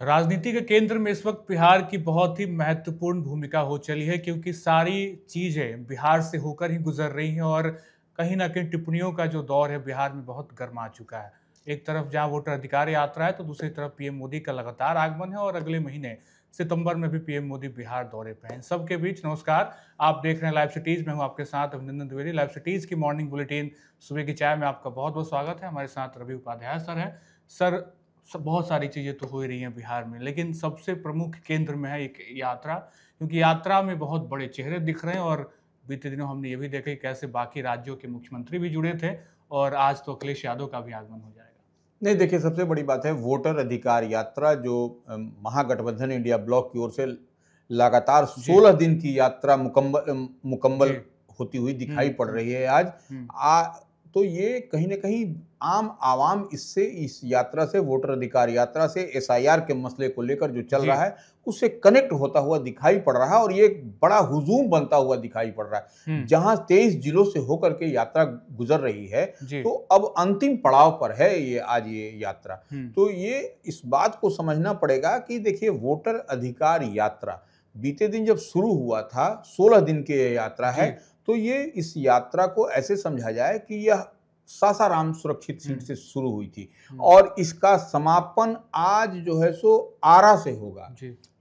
राजनीति के केंद्र में इस वक्त बिहार की बहुत ही महत्वपूर्ण भूमिका हो चली है, क्योंकि सारी चीजें बिहार से होकर ही गुजर रही हैं और कहीं ना कहीं टिप्पणियों का जो दौर है बिहार में बहुत गर्मा चुका है। एक तरफ जहां वोटर अधिकार यात्रा है तो दूसरी तरफ पीएम मोदी का लगातार आगमन है और अगले महीने सितंबर में भी पीएम मोदी बिहार दौरे पे हैं। सबके बीच नमस्कार, आप देख रहे हैं लाइव सिटीज। मैं हूं आपके साथ अभिनंदन द्विवेदी। लाइव सिटीज की मॉर्निंग बुलेटिन सुबह की चाय में आपका बहुत बहुत स्वागत है। हमारे साथ रवि उपाध्याय सर हैं। सर, बहुत सारी चीज़ें तो हो ही रही हैं बिहार में, लेकिन सबसे प्रमुख केंद्र में है एक यात्रा, क्योंकि यात्रा में बहुत बड़े चेहरे दिख रहे हैं। और बीते दिनों हमने ये भी देखा कि कैसे बाकी राज्यों के मुख्यमंत्री भी जुड़े थे और आज तो अखिलेश यादव का भी आगमन हो जाएगा। नहीं, देखिए, सबसे बड़ी बात है वोटर अधिकार यात्रा जो महागठबंधन इंडिया ब्लॉक की ओर से लगातार 16 दिन की यात्रा मुकम्मल होती हुई दिखाई पड़ रही है आज। तो ये कहीं ना कहीं आम आवाम इस यात्रा से, वोटर अधिकार यात्रा से, एसआईआर के मसले को लेकर जो चल रहा है उससे कनेक्ट होता हुआ दिखाई पड़ रहा है और ये एक बड़ा हुजूम बनता हुआ दिखाई पड़ रहा है। जहां 23 जिलों से होकर के यात्रा गुजर रही है, तो अब अंतिम पड़ाव पर है ये यात्रा। तो ये इस बात को समझना पड़ेगा कि देखिए, वोटर अधिकार यात्रा बीते दिन जब शुरू हुआ था, 16 दिन की यात्रा है, तो ये इस यात्रा को ऐसे समझा जाए कि यह सासाराम सुरक्षित सीट से शुरू हुई थी और इसका समापन आज जो है सो आरा से होगा।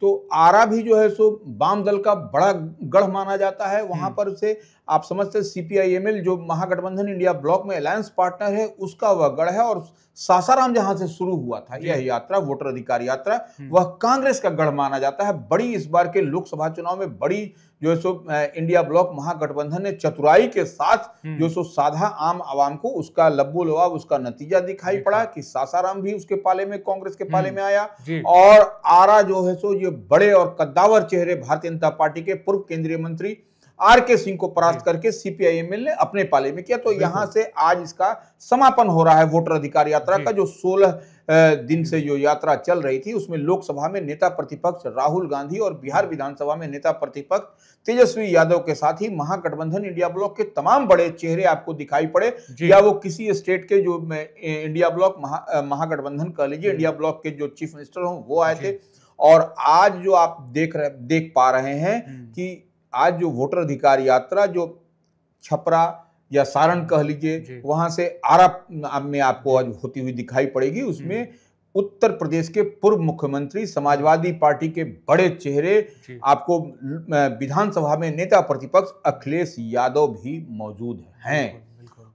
तो आरा भी जो है सो वाम दल का बड़ा गढ़ माना जाता है। वहां पर से आप समझते सीपीआईएमएल जो महागठबंधन इंडिया ब्लॉक में अलायंस पार्टनर है, उसका वह गढ़ है। और सासाराम जहां से शुरू हुआ था यह यात्रा, वोटर अधिकार यात्रा, वह कांग्रेस का गढ़ माना जाता है। बड़ी इस बार के लोकसभा चुनाव में बड़ी जो है सो इंडिया ब्लॉक महागठबंधन ने चतुराई के साथ जो सो साधा आम आवाम को उसका लब्बो लवाब, उसका नतीजा दिखाई पड़ा कि सासाराम भी उसके पाले में, कांग्रेस के पाले में आया। और आरा जो है सो ये बड़े और कद्दावर चेहरे भारतीय जनता पार्टी के पूर्व केंद्रीय मंत्री आरके सिंह को परास्त करके सीपीआईएमएल ने अपने पाले में किया। तो यहां से आज इसका समापन हो रहा है वोटर अधिकार यात्रा का। जो 16 दिन से जो यात्रा चल रही थी उसमें लोकसभा में नेता प्रतिपक्ष राहुल गांधी और बिहार विधानसभा में नेता प्रतिपक्ष तेजस्वी यादव के साथ ही महागठबंधन इंडिया ब्लॉक के तमाम बड़े चेहरे आपको दिखाई पड़े, या वो किसी स्टेट के जो इंडिया ब्लॉक महागठबंधन कह लीजिए, इंडिया ब्लॉक के जो चीफ मिनिस्टर हों वो आए थे। और आज जो आप देख पा रहे हैं कि आज जो वोटर अधिकार यात्रा जो छपरा या सारण कह लीजिए, वहां से आरा में आपको आज होती हुई दिखाई पड़ेगी। उसमें उत्तर प्रदेश के पूर्व मुख्यमंत्री, समाजवादी पार्टी के बड़े चेहरे, आपको विधानसभा में नेता प्रतिपक्ष अखिलेश यादव भी मौजूद हैं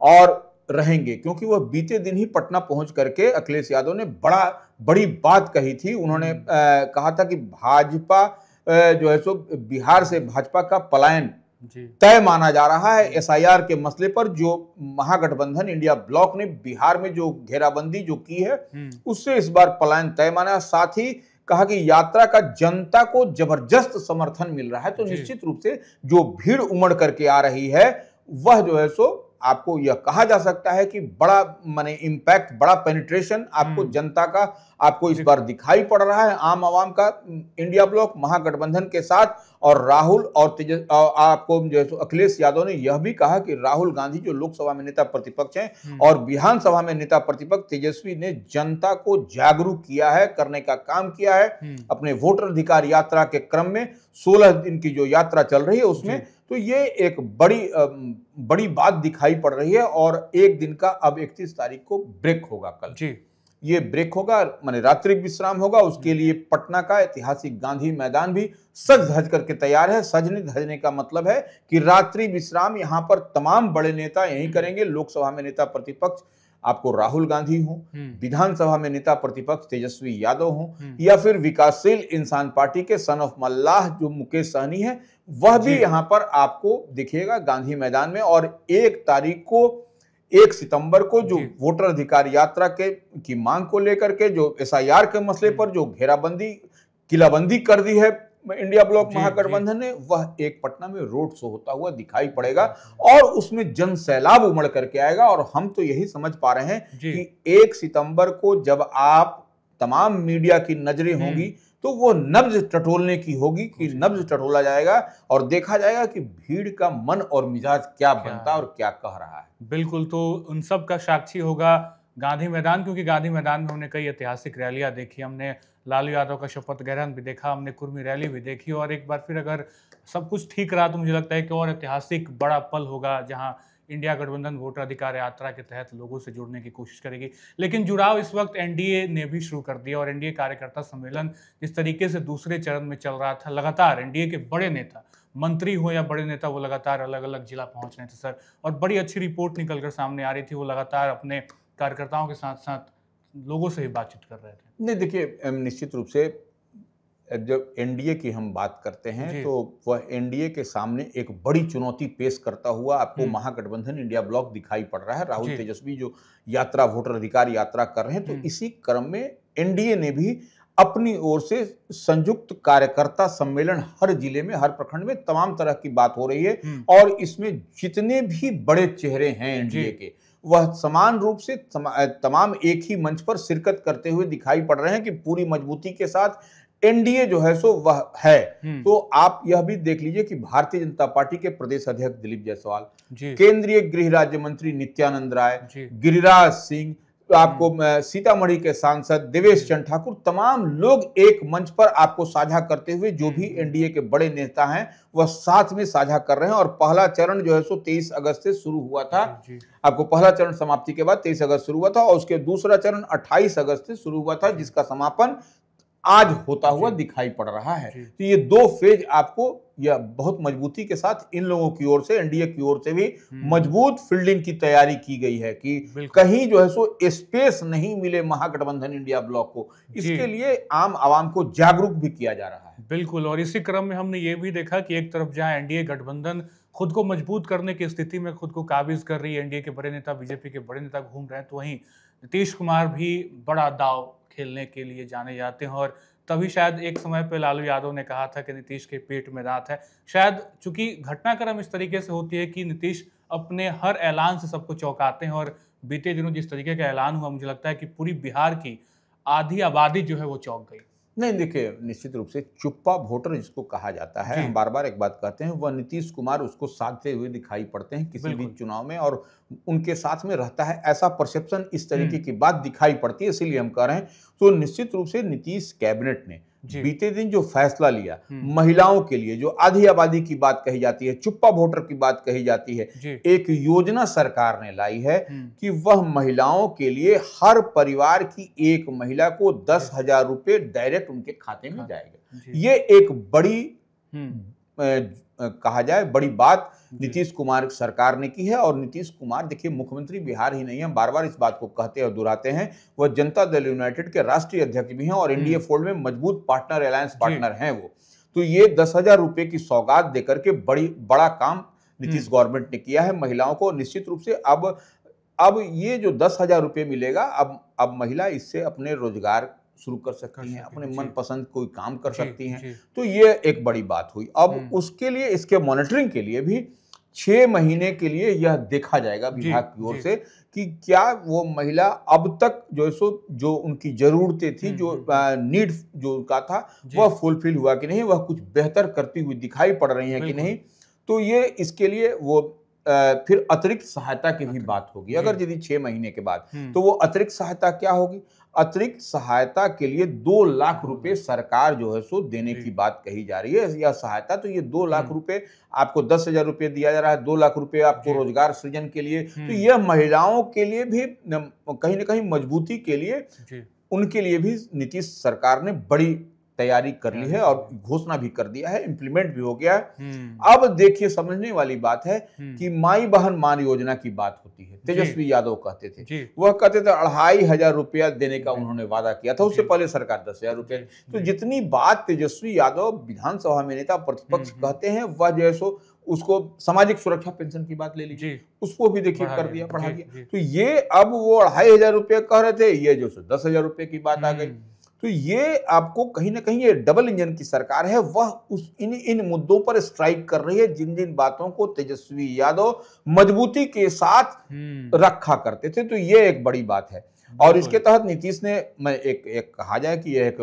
और रहेंगे, क्योंकि वह बीते दिन ही पटना पहुंच करके अखिलेश यादव ने बड़ी बात कही थी। उन्होंने कहा था कि भाजपा जो है सो बिहार से भाजपा का पलायन तय माना जा रहा है। एसआईआर के मसले पर जो महागठबंधन इंडिया ब्लॉक ने बिहार में जो घेराबंदी जो की है उससे इस बार पलायन तय माना। साथ ही कहा कि यात्रा का जनता को जबरदस्त समर्थन मिल रहा है। तो निश्चित रूप से जो भीड़ उमड़ करके आ रही है वह जो है सो आपको यह कहा जा सकता है कि बड़ा माने इम्पैक्ट, बड़ा पेनिट्रेशन आपको जनता का आपको इस बार दिखाई पड़ रहा है, आम आवाम का इंडिया ब्लॉक महागठबंधन के साथ। और राहुल और आपको जो है अखिलेश यादव ने यह भी कहा कि राहुल गांधी जो लोकसभा में नेता प्रतिपक्ष हैं और विधानसभा में नेता प्रतिपक्ष तेजस्वी ने जनता को जागरूक किया है, करने का काम किया है अपने वोटर अधिकार यात्रा के क्रम में। 16 दिन की जो यात्रा चल रही है उसमें, तो ये एक बड़ी बात दिखाई पड़ रही है। और एक दिन का अब 31 तारीख को ब्रेक होगा, कल ये ब्रेक होगा, माने रात्रि विश्राम होगा। उसके लिए पटना का ऐतिहासिक गांधी मैदान भी सज धज करके तैयार है। सजने धजने का मतलब है कि रात्रि विश्राम यहाँ पर तमाम बड़े नेता यही करेंगे। लोकसभा में नेता प्रतिपक्ष आपको राहुल गांधी हो, विधानसभा में नेता प्रतिपक्ष तेजस्वी यादव हो, या फिर विकासशील इंसान पार्टी के सन ऑफ मल्लाह जो मुकेश सहनी है, वह भी यहाँ पर आपको दिखेगा गांधी मैदान में। और 1 सितंबर को जो वोटर अधिकार यात्रा की मांग को लेकर के जो एसआईआर के मसले पर जो घेराबंदी, किलाबंदी कर दी है इंडिया ब्लॉक महागठबंधन ने, वह एक पटना में रोड शो होता हुआ दिखाई पड़ेगा और उसमें जन सैलाब उमड़ करके आएगा। और हम तो यही समझ पा रहे हैं कि 1 सितंबर को जब आप तमाम मीडिया की नजरें होंगी तो वो नब्ज टटोलने की होगी कि नब्ज टटोला जाएगा और देखा जाएगा कि भीड़ का मन और मिजाज क्या बनता और क्या कह रहा है। बिल्कुल, तो उन सब का साक्षी होगा गांधी मैदान, क्योंकि गांधी मैदान में हमने कई ऐतिहासिक रैलियां देखी, हमने लालू यादव का शपथ ग्रहण भी देखा, हमने कुर्मी रैली भी देखी, और एक बार फिर अगर सब कुछ ठीक रहा तो मुझे लगता है कि और ऐतिहासिक बड़ा पल होगा जहां इंडिया गठबंधन वोटर अधिकार यात्रा के तहत लोगों से जुड़ने की कोशिश करेगी। लेकिन जुड़ाव इस वक्त एनडीए ने भी शुरू कर दिया, और एनडीए कार्यकर्ता सम्मेलन जिस तरीके से दूसरे चरण में चल रहा था, लगातार एनडीए के बड़े नेता, मंत्री हो या बड़े नेता, वो लगातार अलग अलग जिला पहुंच रहे थे सर, और बड़ी अच्छी रिपोर्ट निकलकर सामने आ रही थी। वो लगातार अपने कार्यकर्ताओं के साथ साथ लोगों से भी बातचीत कर रहे थे। नहीं, देखिए, निश्चित रूप से जब एनडीए की हम बात करते हैं तो वह एनडीए के सामने एक बड़ी चुनौती पेश करता हुआ आपको महागठबंधन इंडिया ब्लॉक दिखाई पड़ रहा है। राहुल तेजस्वी जो यात्रा, वोटर अधिकार यात्रा कर रहे हैं, तो इसी क्रम में एनडीए ने भी अपनी ओर से संयुक्त कार्यकर्ता सम्मेलन हर जिले में, हर प्रखंड में तमाम तरह की बात हो रही है, और इसमें जितने भी बड़े चेहरे हैं एनडीए के, वह समान रूप से तमाम एक ही मंच पर शिरकत करते हुए दिखाई पड़ रहे हैं कि पूरी मजबूती के साथ एनडीए जो है सो वह है। तो आप यह भी देख लीजिए कि भारतीय जनता पार्टी के प्रदेश अध्यक्ष दिलीप जायसवाल, केंद्रीय गृह राज्य मंत्री नित्यानंद राय, गिरिराज सिंह, आपको सीतामढ़ी के सांसद देवेश चंद्र ठाकुर, तमाम लोग एक मंच पर आपको साझा करते हुए, जो भी एनडीए के बड़े नेता हैं वह साथ में साझा कर रहे हैं। और पहला चरण जो है सो 23 अगस्त से शुरू हुआ था। आपको पहला चरण समाप्ति के बाद 23 अगस्त शुरू हुआ था, और उसके दूसरा चरण 28 अगस्त से शुरू हुआ था, जिसका समापन आज होता हुआ दिखाई पड़ रहा है। तो ये दो फेज आपको यह बहुत मजबूती के साथ इन लोगों की ओर से, एनडीए की ओर से भी मजबूत फील्डिंग की तैयारी की गई है कि कहीं जो है सो स्पेस नहीं मिले महागठबंधन इंडिया ब्लॉक को। इसके लिए आम आवाम को जागरूक भी किया जा रहा है। बिल्कुल, और इसी क्रम में हमने ये भी देखा कि एक तरफ जहां एनडीए गठबंधन खुद को मजबूत करने की स्थिति में खुद को काबिज कर रही है, एनडीए के बड़े नेता, बीजेपी के बड़े नेता घूम रहे हैं, तो वहीं नीतीश कुमार भी बड़ा दाव खेलने के लिए जाने जाते हैं। और तभी शायद एक समय पे लालू यादव ने कहा था कि नीतीश के पेट में दांत है। शायद चूंकि घटनाक्रम इस तरीके से होती है कि नीतीश अपने हर ऐलान से सबको चौंकाते हैं, और बीते दिनों जिस तरीके का ऐलान हुआ, मुझे लगता है कि पूरी बिहार की आधी आबादी जो है वो चौंक गई। नहीं, देखिए, निश्चित रूप से चुप्पा वोटर जिसको कहा जाता है, हम बार बार एक बात कहते हैं, वह नीतीश कुमार उसको साधते हुए दिखाई पड़ते हैं किसी भी चुनाव में, और उनके साथ में रहता है, ऐसा परसेप्शन इस तरीके की बात दिखाई पड़ती है। इसीलिए हम कह रहे हैं, तो निश्चित रूप से नीतीश कैबिनेट ने बीते दिन जो फैसला लिया, महिलाओं के लिए जो आधी आबादी की बात कही जाती है, चुप्पा वोटर की बात कही जाती है, एक योजना सरकार ने लाई है कि वह महिलाओं के लिए हर परिवार की एक महिला को 10,000 रुपए डायरेक्ट उनके खाते में जाएगा। ये एक बड़ी कहा जाए बड़ी बात नीतीश कुमार सरकार ने की है। और नीतीश कुमार, देखिए, मुख्यमंत्री बिहार ही नहीं है, हम बार बार इस बात को कहते और दोहराते हैं, वह जनता दल यूनाइटेड के राष्ट्रीय अध्यक्ष भी हैं, और एनडीए फोल्ड में मजबूत पार्टनर, अलायंस पार्टनर हैं वो। तो ये 10,000 रुपए की सौगात देकर के बड़ा काम नीतीश गवर्नमेंट ने किया है महिलाओं को। निश्चित रूप से अब ये जो 10,000 रुपए मिलेगा, अब महिला इससे अपने रोजगार शुरू कर सकती हैं, अपने मनपसंद कोई काम कर सकती हैं। तो ये एक बड़ी बात हुई। अब उसके लिए, इसके मॉनिटरिंग के लिए भी 6 महीने के लिए यह देखा जाएगा विभाग की ओर से कि क्या वो महिला अब तक जो उनकी जरूरतें थी, जो नीड जो उनका था, वह फुलफिल हुआ कि नहीं, वह कुछ बेहतर करती हुई दिखाई पड़ रही है कि नहीं। तो ये इसके लिए वो फिर अतिरिक्त सहायता की भी बात होगी। अगर यदि 6 महीने के बाद, तो वो अतिरिक्त सहायता क्या होगी? अतिरिक्त सहायता के लिए 2 लाख रुपए सरकार जो है सो देने की बात कही जा रही है। यह सहायता, तो ये 2 लाख रुपए आपको 10,000 रुपए दिया जा रहा है, 2 लाख रुपए आपको रोजगार सृजन के लिए। तो यह महिलाओं के लिए भी कहीं ना कहीं मजबूती के लिए, उनके लिए भी नीतीश सरकार ने बड़ी तैयारी कर ली है, और घोषणा भी कर दिया है, इंप्लीमेंट भी हो गया है। अब देखिए, समझने वाली बात है कि माई बहन मान योजना की बात होती है। तेजस्वी यादव कहते थे, वह कहते थे 2,500 रुपया देने का उन्होंने वादा किया था, उससे पहले सरकार 10,000 रुपये। तो जितनी बात तेजस्वी यादव विधानसभा में नेता प्रतिपक्ष कहते हैं, वह जो है सो उसको सामाजिक सुरक्षा पेंशन की बात ले लीजिए, उसको भी देखिए कर दिया, बढ़ा दिया। तो ये अब वो 2,500 रुपये कह रहे थे, ये जो 10,000 रुपये की बात आ गई। तो ये आपको कहीं ना कहीं ये डबल इंजन की सरकार है, वह इन मुद्दों पर स्ट्राइक कर रही है, जिन बातों को तेजस्वी यादव मजबूती के साथ रखा करते थे। तो ये एक बड़ी बात है, और इसके तहत नीतीश ने एक कहा जाए कि यह एक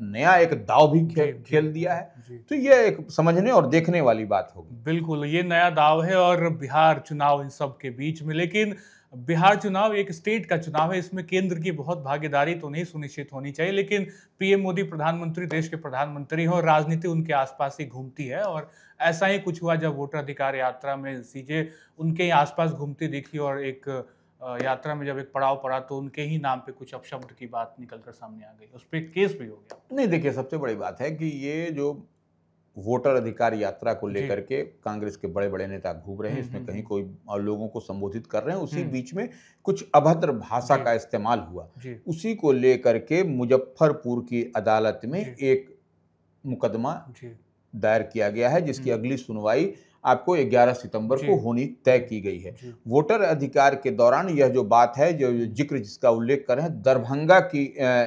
नया एक दाव भी खेल दिया है। तो ये एक समझने और देखने वाली बात होगी। बिल्कुल, ये नया दाव है, और बिहार चुनाव इन सब के बीच में। लेकिन बिहार चुनाव एक स्टेट का चुनाव है, इसमें केंद्र की बहुत भागीदारी तो नहीं सुनिश्चित होनी चाहिए, लेकिन पीएम मोदी प्रधानमंत्री, देश के प्रधानमंत्री हैं और राजनीति उनके आसपास ही घूमती है। और ऐसा ही कुछ हुआ जब वोटर अधिकार यात्रा में चीजें उनके ही आसपास घूमती दिखी और एक यात्रा में जब एक पड़ाव पड़ा तो उनके ही नाम पे कुछ अपशब्द की बात निकलकर सामने आ गई, उस पर केस भी हो गया। नहीं, देखिए, सबसे बड़ी बात है कि ये जो वोटर अधिकार यात्रा को लेकर के कांग्रेस के बड़े बड़े नेता घूम रहे हैं, इसमें कहीं कोई और लोगों को संबोधित कर रहे हैं, उसी बीच में कुछ अभद्र भाषा का इस्तेमाल हुआ। उसी को लेकर के मुजफ्फरपुर की अदालत में एक मुकदमा दायर किया गया है, जिसकी अगली सुनवाई आपको 11 सितंबर को होनी तय की गई है। वोटर अधिकार के दौरान यह जो बात है, जो जिक्र जिसका उल्लेख कर रहे हैं, दरभंगा की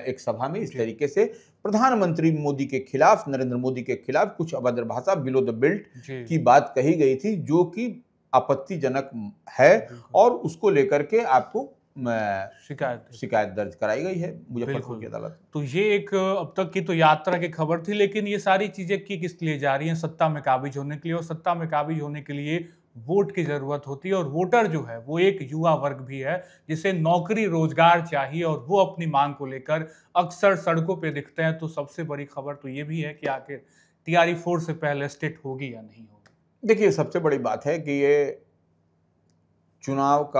एक सभा में इस तरीके से प्रधानमंत्री मोदी के खिलाफ, नरेंद्र मोदी के खिलाफ कुछ अभद्र भाषा, बिलो द बेल्ट की बात कही गई थी, जो कि आपत्तिजनक है और उसको लेकर के आपको शिकायत दर्ज कराई गई है मुजफ्फरपुर की अदालत। तो ये एक अब तक की तो यात्रा की खबर थी, लेकिन ये सारी चीजें किस लिए जा रही हैं? सत्ता में काबिज होने के लिए, और सत्ता में काबिज होने के लिए वोट की जरूरत होती है। और वोटर जो है वो एक युवा वर्ग भी है जिसे नौकरी रोजगार चाहिए और वो अपनी मांग को लेकर अक्सर सड़कों पे दिखते हैं। तो सबसे बड़ी खबर तो ये भी है कि आखिर टीआरई 4 से पहले स्टेट होगी या नहीं होगी। देखिए, सबसे बड़ी बात है कि ये चुनाव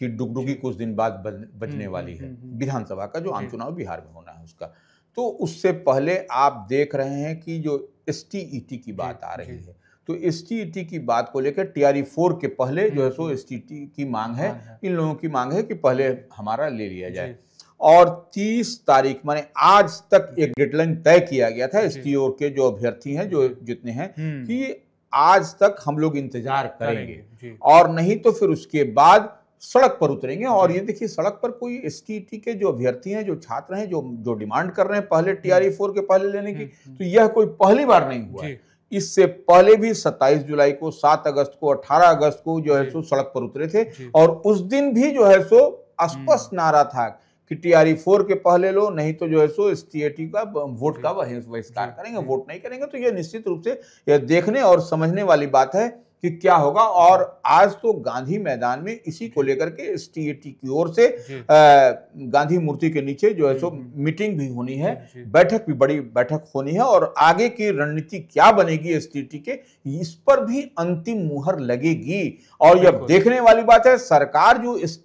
की डुगडुगी कुछ दिन बाद बजने वाली है, विधानसभा का जो आम चुनाव बिहार में होना है उसका। तो उससे पहले आप देख रहे हैं कि जो एसटीईटी की बात आ रही है, तो एसटीईटी की बात को लेकर टीआरई 4 के पहले जो है सो एसटीईटी की मांग है, इन लोगों की मांग है कि पहले हमारा ले लिया जाए। और 30 तारीख माने आज तक एक डेडलाइन तय किया गया था एसटीओ के जो अभ्यर्थी हैं, जो जितने हैं, कि आज तक हम लोग इंतजार करेंगे और नहीं तो फिर उसके बाद सड़क पर उतरेंगे। और ये देखिए, सड़क पर कोई एसटीईटी के जो अभ्यर्थी हैं, जो छात्र हैं, जो डिमांड कर रहे हैं पहले टीआरई 4 के पहले लेने की, तो यह कोई पहली बार नहीं हुआ है। इससे पहले भी 27 जुलाई को, 7 अगस्त को, 18 अगस्त को जो है सो सड़क पर उतरे थे और उस दिन भी जो है सो स्पष्ट नारा था कि टीआरई 4 के पहले लो, नहीं तो जो है सो एसटीईटी का वोट का बहिष्कार करेंगे, वोट नहीं करेंगे। तो यह निश्चित रूप से यह देखने और समझने वाली बात है कि क्या होगा। और आज तो गांधी मैदान में इसी को लेकर के एसटीईटी की ओर से गांधी मूर्ति के नीचे जो है सो मीटिंग भी होनी है, बैठक भी, बड़ी बैठक होनी है और आगे की रणनीति क्या बनेगी एसटीईटी के, इस पर भी अंतिम मुहर लगेगी। और यह देखने वाली बात है, सरकार जो इस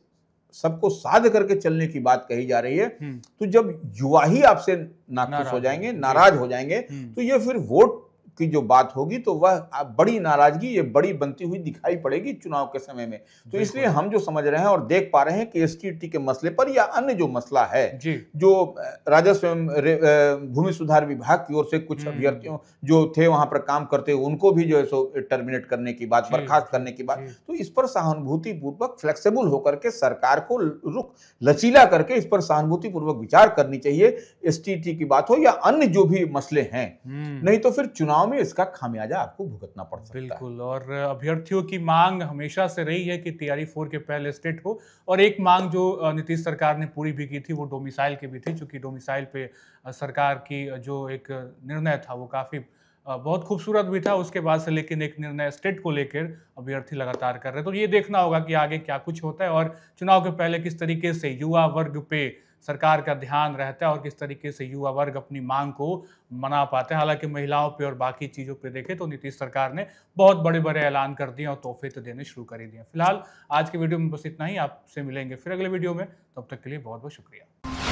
सबको साध करके चलने की बात कही जा रही है, तो जब युवा ही आपसे नाखुश हो जाएंगे, नाराज हो जाएंगे, तो ये फिर वोट की जो बात होगी तो वह बड़ी नाराजगी ये बड़ी बनती हुई दिखाई पड़ेगी चुनाव के समय में। तो इसलिए हम जो समझ रहे हैं और देख पा रहे हैं कि एसटीईटी के मसले पर या अन्य जो मसला है, जो राजस्व एवं भूमि सुधार विभाग की ओर से कुछ अभ्यर्थियों जो थे वहां पर काम करते हुए, उनको भी जो है सो टर्मिनेट करने की बात, बर्खास्त करने की बात, तो इस पर सहानुभूति पूर्वक फ्लेक्सिबल होकर के सरकार को रुख लचीला करके इस पर सहानुभूति पूर्वक विचार करनी चाहिए, एसटीईटी की बात हो या अन्य जो भी मसले हैं। नहीं तो फिर चुनाव में इसका खामियाजा आपको भुगतना पड़ सकता है। बिल्कुल। और अभ्यर्थियों की मांग हमेशा से रही है कि टीआरई 4 के पहले स्टेट हो, और एक मांग जो नीतीश सरकार ने पूरी भी की थी वो डोमिसाइल की भी थी, क्योंकि डोमिसाइल पे सरकार की जो एक निर्णय था वो काफी बहुत खूबसूरत भी था उसके बाद से, लेकिन एक निर्णय स्टेट को लेकर अभ्यर्थी लगातार कर रहे हैं। तो ये देखना होगा कि आगे क्या कुछ होता है और चुनाव के पहले किस तरीके से युवा वर्ग पे सरकार का ध्यान रहता है और किस तरीके से युवा वर्ग अपनी मांग को मना पाते हैं। हालांकि महिलाओं पे और बाकी चीज़ों पे देखें तो नीतीश सरकार ने बहुत बड़े बड़े ऐलान कर दिए और तोहफे तो देने शुरू कर ही दिए। फिलहाल आज के वीडियो में बस इतना ही, आपसे मिलेंगे फिर अगले वीडियो में, तब तक के लिए बहुत बहुत शुक्रिया।